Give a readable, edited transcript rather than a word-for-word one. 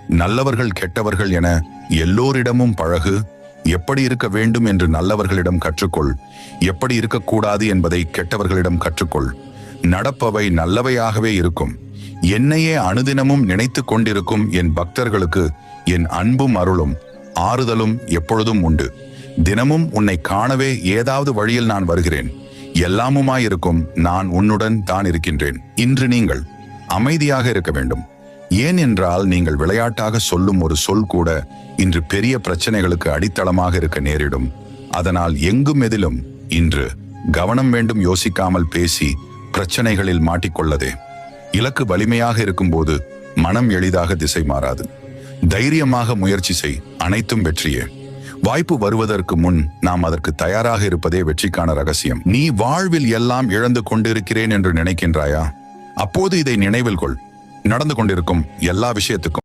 நல்லவர்கள் கெட்டவர்கள் என எல்லோரிடமும் பழகு. எப்படி இருக்க வேண்டும் என்று நல்லவர்களிடம் கற்றுக்கொள். எப்படி இருக்கக்கூடாது என்பதை கெட்டவர்களிடம் கற்றுக்கொள். நடப்பவை நல்லவையாகவே இருக்கும். என்னையே அனுதினமும் நினைத்து கொண்டிருக்கும் என் பக்தர்களுக்கு என் அன்பும் அருளும் ஆறுதலும் எப்பொழுதும் உண்டு. தினமும் உன்னை காணவே ஏதாவது வழியில் நான் வருகிறேன். எல்லாமுமாயிருக்கும் நான் உன்னுடன் தான் இருக்கின்றேன். இன்று நீங்கள் அமைதியாக இருக்க வேண்டும். ஏன் என்றால் நீங்கள் விளையாட்டாக சொல்லும் ஒரு சொல் கூட இன்று பெரிய பிரச்சனைகளுக்கு அடித்தளமாக இருக்க நேரிடும். அதனால் எங்கும் எதிலும் இன்று கவனம் வேண்டும். யோசிக்காமல் பேசி பிரச்சனைகளில் மாட்டிக்கொள்ளதே. இலக்கு வலிமையாக இருக்கும்போது மனம் எளிதாக திசை மாறாது. தைரியமாக முயற்சி செய், அனைத்தும் வெற்றியே. வாய்ப்பு வருவதற்கு முன் நாம் அதற்கு தயாராக இருப்பதே வெற்றிக்கான ரகசியம். நீ வாழ்வில் எல்லாம் இழந்து கொண்டிருக்கிறேன் என்று நினைக்கின்றாயா? அப்போது இதை நினைவில் கொள். நடந்து கொண்டிருக்கும் எல்லா விஷயத்துக்கும்